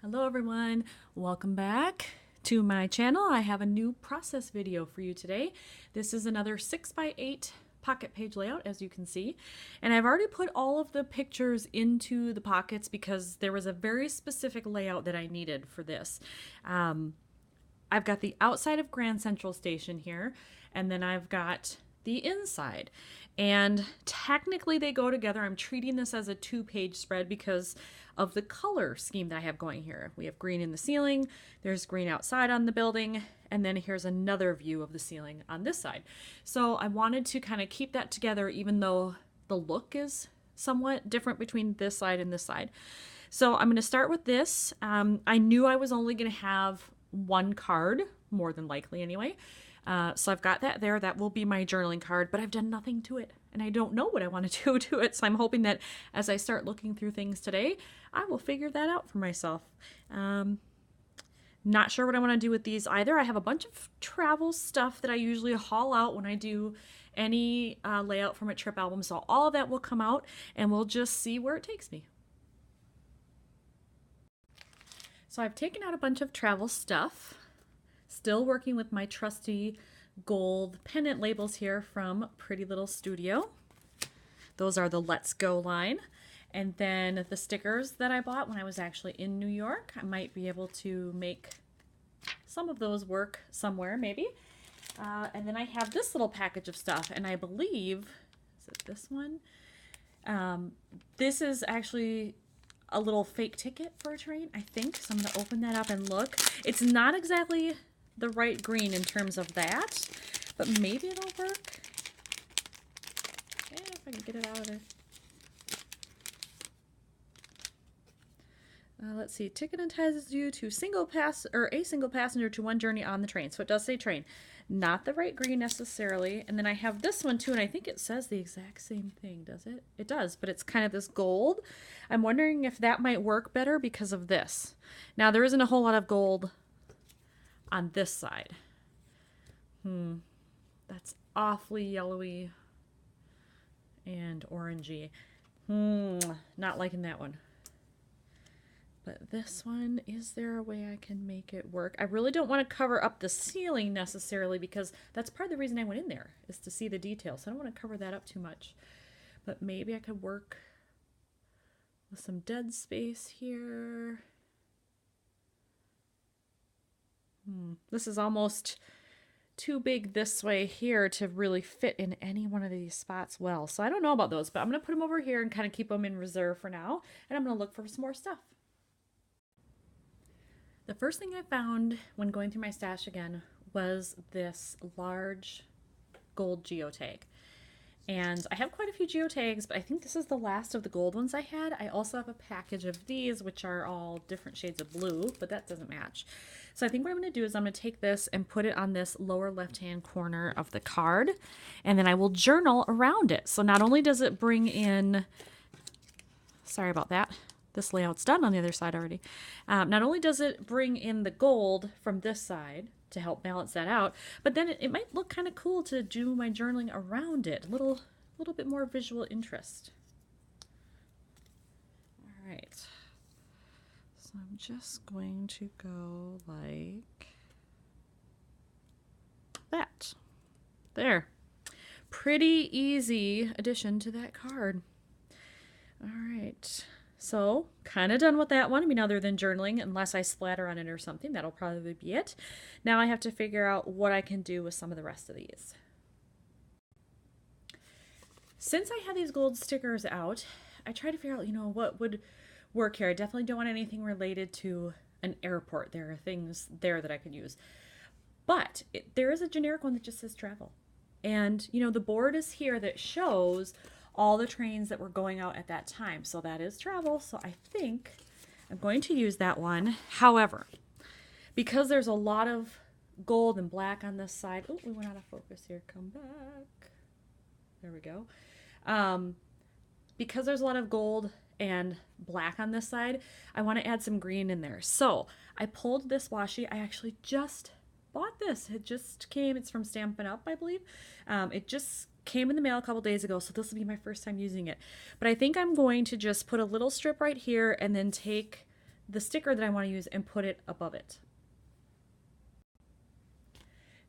Hello everyone, welcome back to my channel. I have a new process video for you today. This is another 6x8 pocket page layout, as you can see, and I've already put all of the pictures into the pockets because there was a very specific layout that I needed for this. I've got the outside of Grand Central Station here, and then I've got the inside, and technically they go together. I'm treating this as a two-page spread because of the color scheme that I have going here. We have green in the ceiling, there's green outside on the building, and then here's another view of the ceiling on this side. So I wanted to kind of keep that together even though the look is somewhat different between this side and this side. So I'm going to start with this. I knew I was only going to have one card, more than likely anyway. So I've got that there. That will be my journaling card, but I've done nothing to it and I don't know what I want to do to it. So I'm hoping that as I start looking through things today, I will figure that out for myself. Not sure what I want to do with these either. I have a bunch of travel stuff that I usually haul out when I do any layout from a trip album. So all of that will come out and we'll just see where it takes me. So I've taken out a bunch of travel stuff. Still working with my trusty gold pendant labels here from Pretty Little Studio. Those are the Let's Go line. And then the stickers that I bought when I was actually in New York. I might be able to make some of those work somewhere, maybe. And then I have this little package of stuff, and I believe, is it this one? This is actually a little fake ticket for a train, I think. So I'm going to open that up and look. It's not exactly the right green in terms of that, but maybe it'll work. Yeah, if I can get it out of there. Let's see. Ticket entitles you to a single passenger to one journey on the train. So it does say train. Not the right green necessarily. And then I have this one too, and I think it says the exact same thing, does it? It does, but it's kind of this gold. I'm wondering if that might work better because of this. Now, there isn't a whole lot of gold on this side. That's awfully yellowy and orangey. Not liking that one. But this one, is there a way I can make it work? I really don't want to cover up the ceiling necessarily because that's part of the reason I went in there, is to see the details. So I don't want to cover that up too much. But maybe I could work with some dead space here. This is almost too big this way here to really fit in any one of these spots well. So I don't know about those, but I'm going to put them over here and kind of keep them in reserve for now. And I'm going to look for some more stuff. The first thing I found when going through my stash again was this large gold geotag. And I have quite a few geotags, but I think this is the last of the gold ones I had. I also have a package of these, which are all different shades of blue, but that doesn't match. So I think what I'm going to do is I'm going to take this and put it on this lower left-hand corner of the card, and then I will journal around it. So not only does it bring in, sorry about that, this layout's done on the other side already. Not only does it bring in the gold from this side to help balance that out, but then it might look kind of cool to do my journaling around it. A little bit more visual interest. All right. So I'm just going to go like that. There. Pretty easy addition to that card. All right. So, kind of done with that one. I mean, other than journaling, unless I splatter on it or something, that'll probably be it. Now I have to figure out what I can do with some of the rest of these. Since I had these gold stickers out, I tried to figure out, what would work here. I definitely don't want anything related to an airport. There are things there that I could use. But there is a generic one that just says travel. And, the board is here that shows all the trains that were going out at that time. So that is travel. So I think I'm going to use that one. However, because there's a lot of gold and black on this side. Oh, we went out of focus here. Come back. There we go. Because there's a lot of gold and black on this side, I want to add some green in there. So I pulled this washi. I actually just bought this. It just came. It's from Stampin' Up, I believe. It just came in the mail a couple days ago, so this will be my first time using it. But I think I'm going to just put a little strip right here and then take the sticker that I want to use and put it above it.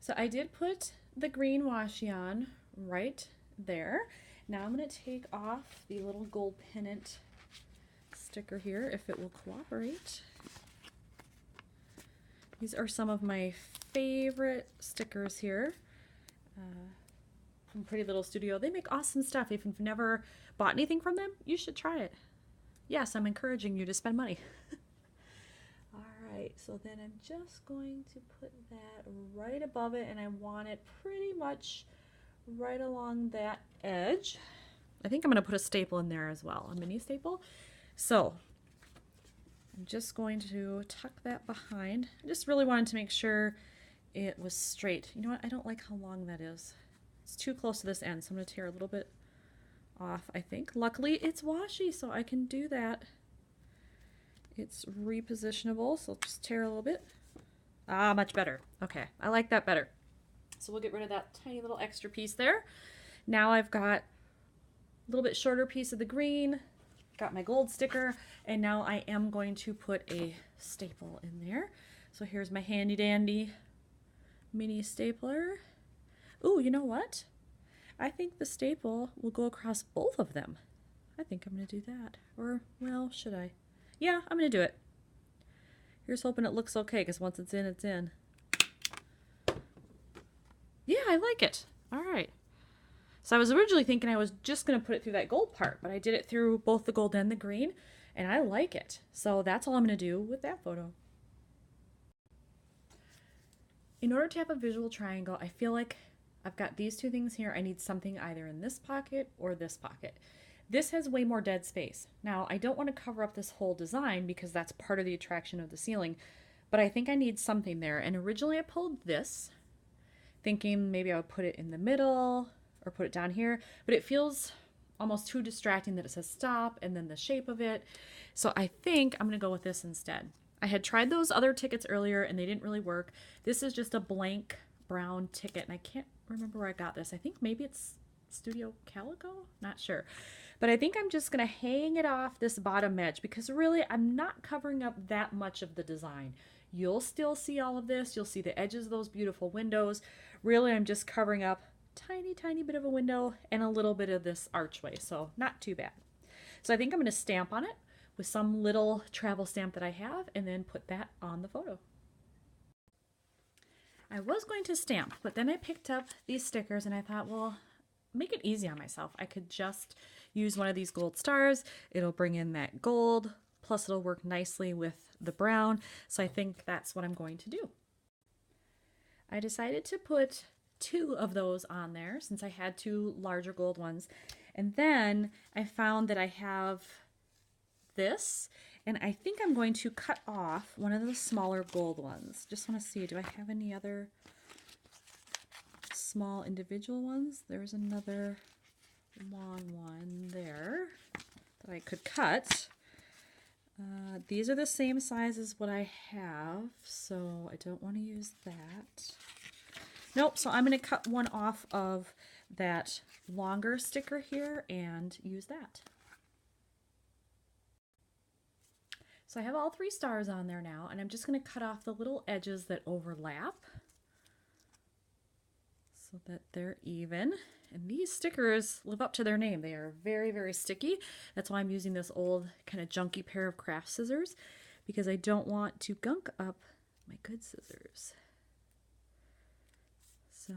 So I did put the green washi on right there. Now I'm going to take off the little gold pennant sticker here, if it will cooperate. These are some of my favorite stickers here from Pretty Little Studio. They make awesome stuff. If you've never bought anything from them, you should try it. Yes, I'm encouraging you to spend money. Alright, so then I'm just going to put that right above it, and I want it pretty much right along that edge. I think I'm going to put a staple in there as well, a mini staple. So I'm just going to tuck that behind. I just really wanted to make sure it was straight. You know what? I don't like how long that is. It's too close to this end, so I'm going to tear a little bit off, I think. Luckily, it's washi, so I can do that. It's repositionable, so I'll just tear a little bit. Ah, much better. Okay, I like that better. So we'll get rid of that tiny little extra piece there. Now I've got a little bit shorter piece of the green, got my gold sticker, and now I am going to put a staple in there. So here's my handy dandy mini stapler. Ooh, you know what? I think the staple will go across both of them. I think I'm going to do that. Or, well, should I? Yeah, I'm going to do it. Here's hoping it looks okay, because once it's in, it's in. Yeah, I like it. All right. So I was originally thinking I was just going to put it through that gold part, but I did it through both the gold and the green, and I like it. So that's all I'm going to do with that photo. In order to have a visual triangle, I feel like I've got these two things here. I need something either in this pocket or this pocket. This has way more dead space. Now, I don't want to cover up this whole design because that's part of the attraction of the ceiling, but I think I need something there. And originally I pulled this, thinking maybe I would put it in the middle or put it down here, but it feels almost too distracting that it says stop and then the shape of it. So I think I'm going to go with this instead. I had tried those other tickets earlier and they didn't really work. This is just a blank brown ticket, and I can't remember where I got this. I think maybe it's Studio Calico? Not sure. But I think I'm just going to hang it off this bottom edge because really I'm not covering up that much of the design. You'll still see all of this. You'll see the edges of those beautiful windows. Really, I'm just covering up tiny bit of a window and a little bit of this archway, so not too bad. So I think I'm going to stamp on it with some little travel stamp that I have and then put that on the photo. I was going to stamp, but then I picked up these stickers and I thought, well, make it easy on myself. I could just use one of these gold stars. It'll bring in that gold, plus it'll work nicely with the brown. So I think that's what I'm going to do. I decided to put 2 of those on there since I had 2 larger gold ones. And then I found that I have this, and I think I'm going to cut off one of the smaller gold ones. Just want to see, do I have any other small individual ones? There's another long one there that I could cut. These are the same size as what I have, so I don't want to use that. Nope, so I'm going to cut one off of that longer sticker here and use that. So I have all 3 stars on there now, and I'm just going to cut off the little edges that overlap so that they're even. And these stickers live up to their name. They are very sticky. That's why I'm using this old kind of junky pair of craft scissors, because I don't want to gunk up my good scissors. So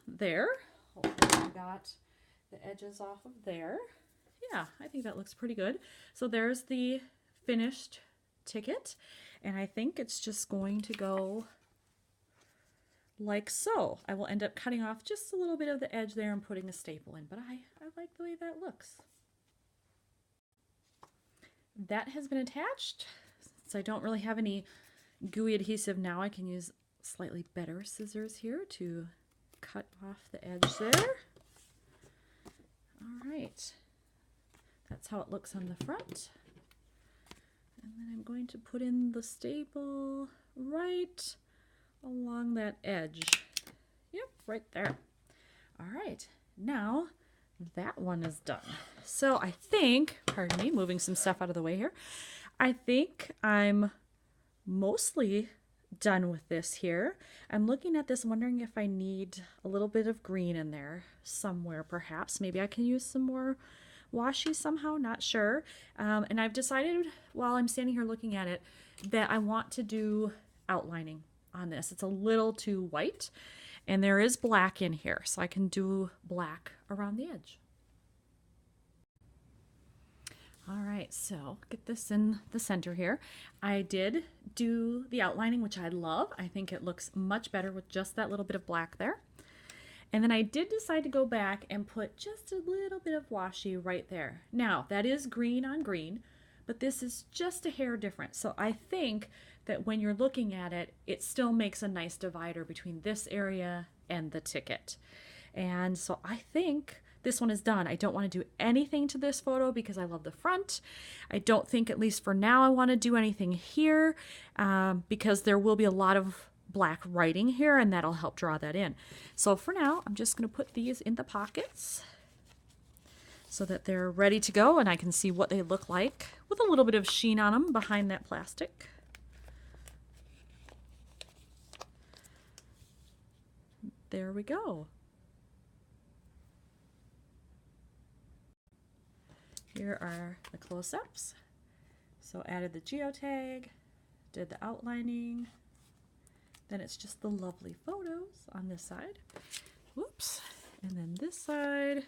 there, hopefully I got the edges off of there. Yeah, I think that looks pretty good. So there's the finished ticket, and I think it's just going to go like so. I will end up cutting off just a little bit of the edge there and putting a staple in, but I like the way that looks. That has been attached. Since I don't really have any gooey adhesive now, I can use slightly better scissors here to cut off the edge there. All right, that's how it looks on the front. And then I'm going to put in the staple right along that edge. Yep, right there. All right, now that one is done. So I think, pardon me, moving some stuff out of the way here. I think I'm mostly done with this here. I'm looking at this wondering if I need a little bit of green in there somewhere perhaps. Maybe I can use some more washi somehow, not sure. And I've decided while I'm standing here looking at it that I want to do outlining on this. It's a little too white and there is black in here, so I can do black around the edge. All right, so get this in the center here. I did do the outlining, which I love. I think it looks much better with just that little bit of black there. And then I did decide to go back and put just a little bit of washi right there. Now, that is green on green, but this is just a hair different. So I think that when you're looking at it, it still makes a nice divider between this area and the ticket. And so I think this one is done. I don't want to do anything to this photo because I love the front. I don't think, at least for now, I want to do anything here because there will be a lot of black writing here and that'll help draw that in. So for now, I'm just going to put these in the pockets so that they're ready to go and I can see what they look like with a little bit of sheen on them behind that plastic. There we go. Here are the close-ups. So added the geotag, did the outlining, then it's just the lovely photos on this side. Whoops. And then this side,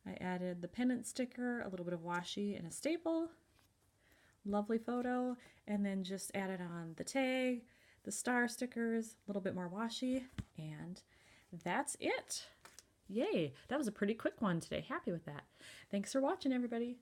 I added the pendant sticker, a little bit of washi, and a staple. Lovely photo. And then just added on the tag, the star stickers, a little bit more washi, and that's it. Yay, that was a pretty quick one today. Happy with that. Thanks for watching, everybody.